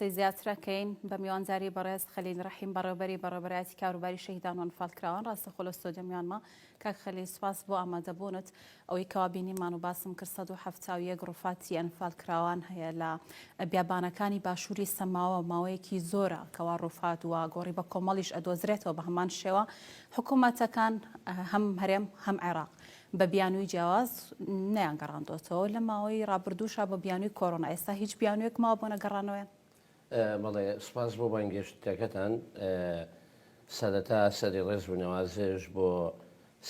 زیاترەکەین بە میوانزاری بەڕێز خەلیل ڕەحیم بەڕێوەبەری کاروباری شەهیدان و ئەنفالکراوان ڕاستەخۆ لە ستۆدیۆ میوانمە کاک خەلیل سوپاس بۆ ئامادەبوونت ئەوەی کەوا بینیمان و باسم کرد 171 ڕوفاتی ئەنفالکراوان هەیە لە بیابانەکانی باشووری سەماوە ماوەیەکی زۆرە کەوا ڕوفات وە گۆڕی بە کۆمەڵیش ئەدۆزرێتەوە بە هەمان شێوە حکوومەتەکان هەم هەرێم هەم عێراق بە بیانووی جیاواز نەیانگەڕاندۆتەوە لە ماوەی ڕابردووشە بە بیانووی کۆڕۆنا ئێستا هیچ بیانوویەک ماوە بۆ نەگەڕانەوەیان بەڵێ سپاس بۆ بانگێشتەکەتان سەرەتا سەری ڕێز و نەوازش بۆ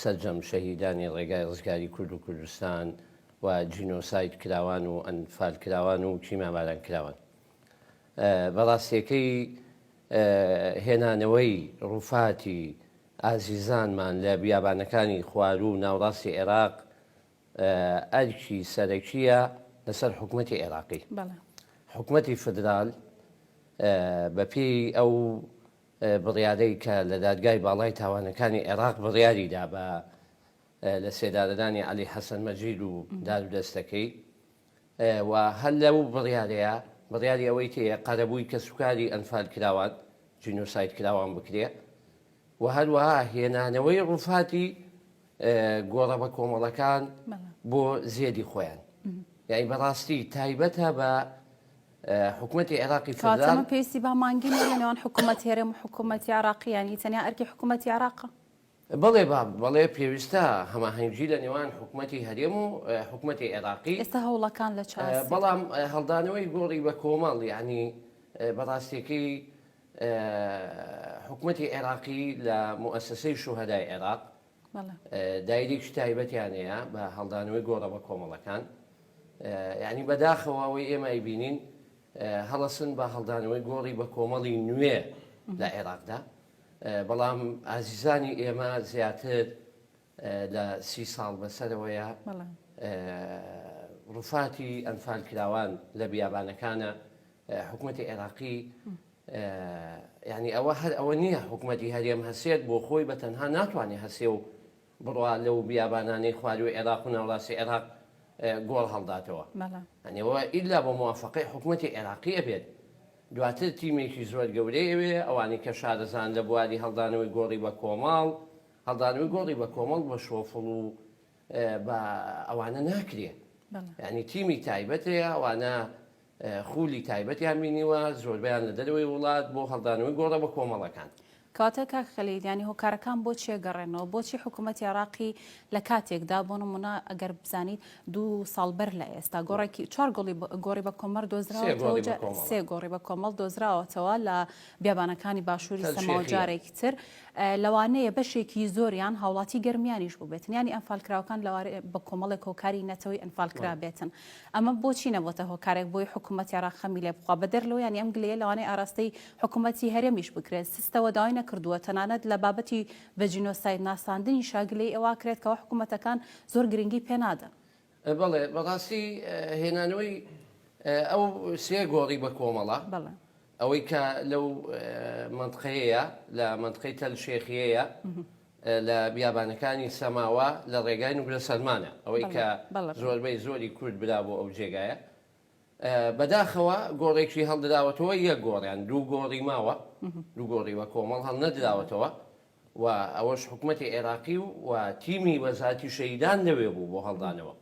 سەرجەم شەهیدانی ڕێگای ڕزگاری کورد و کوردستان و جینۆساید کراوان و ئەنفال کراوان و کیماماران کراوان بەڕاستیەکەی هێنانەوەی ڕوفاتی ئازیزانمان لە بیابانەکانی خوار و ناوڕاستی عێراق ئەرکی سەرەکیە لەسەر حکوومەتی عێراقی حکوومەتی فدرال بەپێی ئەو بڕیارەی کە لە دادگای باڵای تاوانەکانی عێراق بڕیاریدا بە لە سێدارەدانی عەلی حەسەن مەجید و دار و دەستەکەی و هەر لەو بڕیارەیە بڕیاری ئەوەی تێیە قەرەبووی کەسوکاری ئەنفال کراوان جینۆساید کراوان بکرێ و هەروەها هێنانەوەی ڕوفاتی گۆڕە بە کۆمەڵەکان بۆ زێدی خۆیان یعنی بەڕاستی تایبەتە بە حکوومەتی عێراقی فدرال پێویستی بە مانگی نێنەوەن حکوومەت هێرم و حکوومەتی عێراقی ینی تەنیا ئەرکی حکوومەتی عێراقە بەڵێ پێویستە هەماهەنگی لە نێوان حکوومەتی هەرێم و حکوومەتی عێراقی ئێستا هەوڵەکان لە بەڵام هەڵدانەوەی گۆڕی بە کۆمەڵ یعنی بەڕاستیەکەی حکوومەتی عێراقی لە موسسەی شوهەدای عێراق دایرێکی تایبەتیانەیە بە هەڵدانەوەی گۆڕە بە کۆمەڵەکان یعنی بەداخەوە ئەوەی ئێمە بینین هەڵەسن بە هەڵدانەوەی گۆڕی بە کۆمەڵی نوێ لە عێراقدا بەڵام ئازیزانی ئێمە زیاتر لە 30 ساڵ بەسەرەوەیە ڕوفاتی ئەنفال کراوان لە بیابانەکانە حکوومەتی عێراقی یعنی ئەوە هەر ئەوە نییە حکوومەتی هەرێم هەسێت بۆ خۆی بە تەنها ناتوانێت هەسێ و بڕوا لەو بیابانانەی خواروی عێراق و ناوڕاستی عێراق گۆڵ هەڵداتەوە ئەنێەوە ئیلا بۆ موافقەی حکوومەتی عێراقی ئەبێت دواتر تیمێکی زۆر گەورەیەوێ ئەوانی کە شارەزان لە بواری هەڵدانەوەی گۆڕی بە کۆمەڵ هەڵدانەوەی گۆڕی بە کۆمەڵ بە شۆفڵ و بە ئەوانە ناکرێت یعنی تیمی تایبەتەیە ئەوانە خولی تایبەتیان بینیوە زۆربیان لە دەروی وڵات بۆ هەڵدانەوەی گۆڕە بە کۆمەڵەکان کاتە کاک خەلیل ینی هۆکارەکان بۆ چێگەڕێنەوە بۆچی حکوومەتی عێراقی لە کاتێکدا بۆ نمونە ئەگەر بزانیت 2 ساڵ بەر لە ئێستا گۆڕێکی 4 گۆڕی بە کۆمەڵ دۆزراوە 3 گۆڕی بە کۆمەڵ دۆزراوەتەوە لە بیابانەکانی باشووری سەماوە جارێکی تر لەوانەیە بەشێکی زۆریان هاوڵاتی گەرمیانیش بوو بێتن ینی ئەنفالکراوەکان لەوارێ بە کۆمەڵێک هۆکاری نەتەوەی ئەنفالکرا بێتن ئەمە بۆچی نەبووتە هۆکارێک بۆی حکوومەتی عێراق خەمی لێ بخوا بەدەرلەوە ینی ئەم گلەیە لەوانەیە ئاراستەی حکوومەتی هەرێمیش بکرێت سستەوە داوای نەکردووە تەنانەت لە بابەتی بە جینۆساید ناساندنی شاگلەی ئەوە کرێت کەەوە حکوومەتەکان زۆر گرنگی پێنادەن بەڵێ بەڕاستی هێنانەوەی ئەو سێ گۆڕی بە کۆمەڵە ئەوەی کە لەو منطقەیە لە منطقەی تەل شێخیەیە لە بیابانەکانی سەماوە لە ڕێگای نوگرە سەلمانە ئەوەی کە زۆربەی زۆری کورد برا بۆ ئەو جێگایە بەداخەوە گۆڕێکی هەڵدراوەتەوە یەک گۆڕیان 2 گۆڕی ماوە 2 گۆڕی بە کۆمەڵ هەڵ نەدراوەتەوە و ئەوەش حکوومەتی عێراقی و تیمی وەزارەتی شەهیدان لەوێ بوو بۆ هەڵدانەوە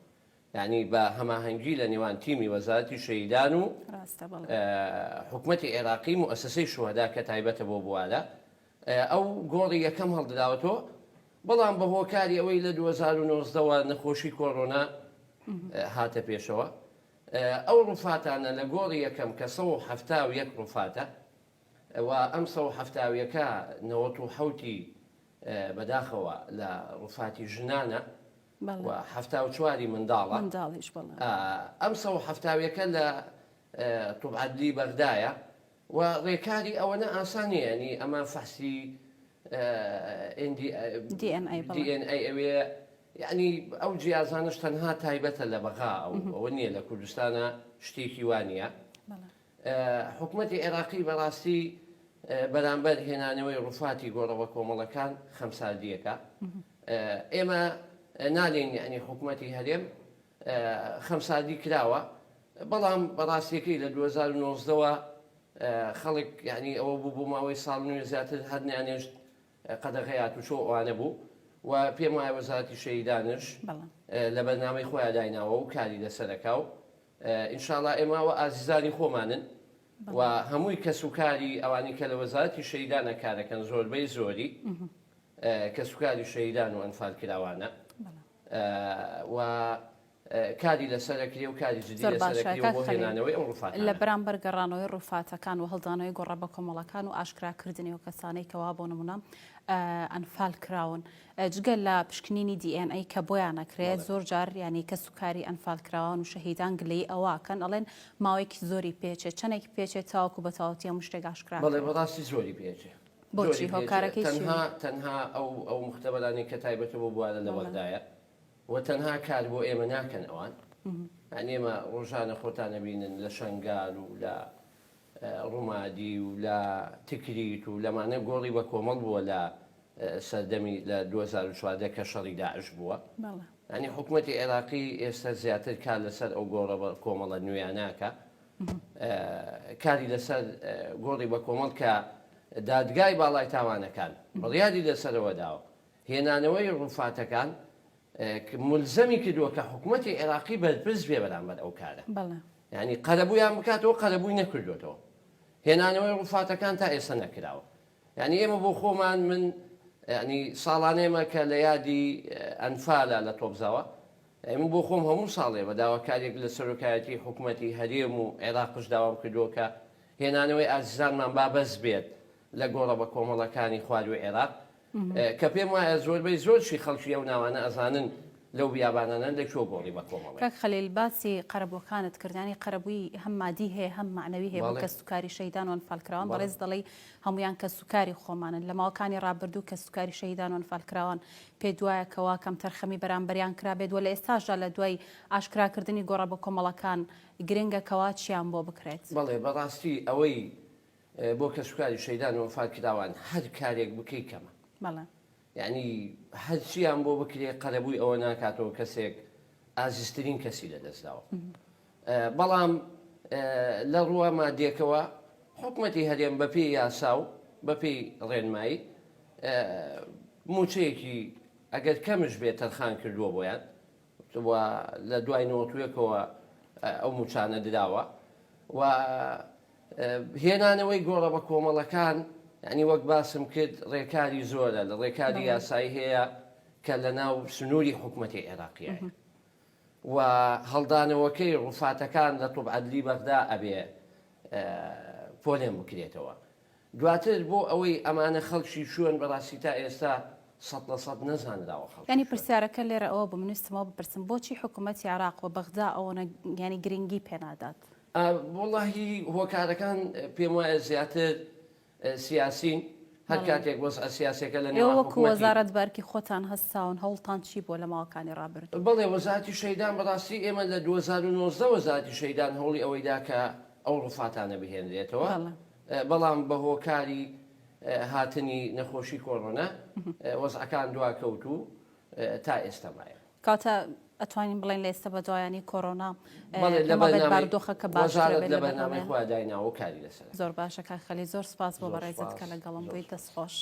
یعنی بە هەماهەنگی لە نێوان تیمی وەزارەتی شەهیدان و حکوومەتی عێراقی موسسەی شوهەدا کە تایبەتە بۆ بوارە ئەو گۆڕی یەکەم هەڵدراوەتەوە بەڵام بە هۆکاری ئەوەی لە 2019ەوە نەخۆشی کۆڕۆنا هاتە پێشەوە ئەو ڕوفاتانە لە گۆڕی یەکەم کە 171 ڕوفاتە و ئەم 170یەکە 97 بەداخەوە لە ڕوفاتی ژنانە و 74 منداڵە ئەم 170یەکە لە توبعەدلی بەغدایە و ڕێکاری ئەوەنە ئاسانیە ینی ئەمە فەحسی DNA ئەوێ یعنی ئەو جیازانش تەنها تایبەتە لە بەغا ئەوە نییە لە کوردستانە شتێکی وانە حکوومەتی عێراقی بەڕاستی بەرامبەر هێنانەوەی ڕوفاتی گۆڕەوە کۆمەڵەکان خەمساردیەکە ئێمە نالێن یعنی حکوومەتی هەرێم خەمساردی کراوە بەڵام بەڕاستیەکەی لە 2019ەوە خەڵک یعنی ئەوە بوو بوو ماوەی ساڵ نوێ زیاتر هەرنیانێشت قەدەغەیات و شۆ ئەوانە بوو و پێم وایە وەزارەتی شەهیدانش لە بەرنامەی خۆیان دایناوە و کاری لەسەرەکا و ئینشاڵڵا ئێماوە ئازیزانی خۆمانن و هەمووی کەسوکاری ئەوانی کە لە وەزارەتی شەهیدانە کارەکەن زۆربەی زۆری کەسوکاری شەهیدان و ئەنفال کراوانە و کاری لەسەرەکری و کاری جدی لەسەرەکری و بۆ هێنانەوەی ئەو ڕووفاتانە لە بەرامبەر گەڕانەوەی ڕووفاتەکان و هەڵدانەوەی گۆڕە بە کۆمەڵەکان و ئاشکراکردنی و کەسانەی کەوا بۆ نمونە ئەنفال کراون جگەل لە پشکنینی DNA کە بۆیان نەکرێت زۆر جار ینی کەسوکاری ئەنفال کراوان و شەهیدان گلەی ئەوواکەن ئەڵێن ماوەیەکی زۆری پێچێت چەندێکی پێچێت تاوەکو بە تەواوەتی هەموو شتێک ئاشکرا بەڵێ بەڕاستی زۆری پێچێ بۆچی هۆکارەکەی تەنها ئەو مختبەرانی کە تایبەتە بۆ بوارە لە بەغدایە و تەنها کار بۆ ئێمە ناکەن ئەوان ئەنێمە ڕۆژانە خۆتانە بینن لە شنگال و لە ڕوومادی و لە تکریت و لەمانە گۆڕی بە کۆمەڵ بووە لە سەردەمی لە 2014 کە شەڕی داعش بووە ینی حکوومەتی عێراقی ئێستا زیاتر کار لەسەر ئەو گۆڕە بە کۆمەڵە نوێیاناکە کاری لەسەر گۆڕی بە کۆمەڵ کە دادگای باڵای تاوانەکان بڕیاری لەسەرەوە داوە هێنانەوەی ڕووفاتەکان ملزەمی کردووە کە حکوومەتی عێراقی بەرپرس بێ بەرامبەر ئەو کارە ینی قەرەبوویان بکاتەوە قەرەبووی نەکردوێتەوە هێنانەوەی ڕووفاتەکان تا ئێستا نەکراوە ینی ئێمە بۆ خۆمان من ینی ساڵانێمە کە لە یادی ئەنفالە لە تۆبزەوە من بۆ خۆم هەموو ساڵێ بە داواکارێک لە سەرۆکایەتی حکوومەتی هەرێم و عێراقش داوام کردووە کە هێنانەوەی ئازیزانمان بابەز بێت لە گۆڕە بە کۆمەڵەکانی خواردوی عێراق کە پێم وایە زۆربەی زۆرشی خەڵکی ئەو ناوانە ئەزانن لەو بیابانانە لەکوێ گۆڕی بە کۆمەڵە کاک خەلیل باسی قەرەبووەکانت کردانی قەرەبووی هەم مادی هەیە هەم معنەوی هەیە بۆ کەسوکاری شەهیدان و ئەنفالکراوان بەڕێز دەڵێی هەمویان کەسوکاری خۆمانن لە ماوەکانی ڕابردوو کەسوکاری شەهیدان و ئەنفالکراوان پێ دوایە کەوا کەم تەرخەمی بەرامبەریان کرابێت وە لە ئێستاشدا لە دوای ئاشکراکردنی گۆڕە بە کۆمەڵەکان گرنگە کەوا چیان بۆ بکرێت بەڵێ بەڕاستی ئەوەی بۆ کەسوکاری شەهیدان و ئەنفالکراوان هەر کارێک بکەی کەمە یعنی هەرچیان بۆ بکرێ قەرەبووی ئەوە ناکاتەوە کەسێک ئازیزترین کەسی لەدەستداوە بەڵام لە ڕووە مادیەکەوە حکوومەتی هەرێم بەپێی یاسا و بەپێی ڕێنمایی موچەیەکی ئەگەر کەمش بێت تەرخان کردووە بۆیان لە دوای نەوەتوێکەوە ئەو موچانە دراوە و هێنانەوەی گۆڕە بە کۆمەڵەکان ینی وەک باسم کرد ڕێکاری زۆرە لە ڕێکاری یاسایی هەیە کە لە ناو سنووری حکوومەتی عێراقیە و هەڵدانەوەکەی ڕووفاتەکان لە تۆبعەدلی بەغدا ئەبێ پۆلێن بکرێتەوە دواتر بۆ ئەوەی ئەمانە خەڵکی شوێن بەڕاستی تا ئێستا 100% نەزانراوە خەڵک ینی پرسیارەکە لێرە ئەوە بمنووسمەوە بپرسم بۆچی حکوومەتی عێراق و بەغدا ئەوەنە ینی گرنگی پێنادات وڵاهی هۆکارەکان پێم وایە زیاتر سیاسین هەر کاتێک وەز سیاسەکە لە نێوەکو وەزارەت بەرکی خۆتان هەستاون هەوڵتان چی بۆ لە ماوەکانی ڕابردوو بەڵێ وەزارەتی شەهیدان بەڕاستی ئێمە لە 2019 وەزارەتی شەهیدان هەوڵی ئەوەیدا کە ئەو ڕووفاتانە بهێنرێتەوە بەڵام بە هۆکاری هاتنی نەخۆشی کۆڕۆنا وەزعەکان دواکەوت و تا ئێستا مایە کاتە ئەتوانین بڵێن لە ئێستا بە دوایانی کۆڕۆنا باردۆخەکە باشتر لە بەرنامەی خۆیان دایناوە کاری لەسەر زۆر باشە کاک خەلیل زۆر سپاس بۆ بەڕێزت کە لەگەڵم بوویت دەستخۆش.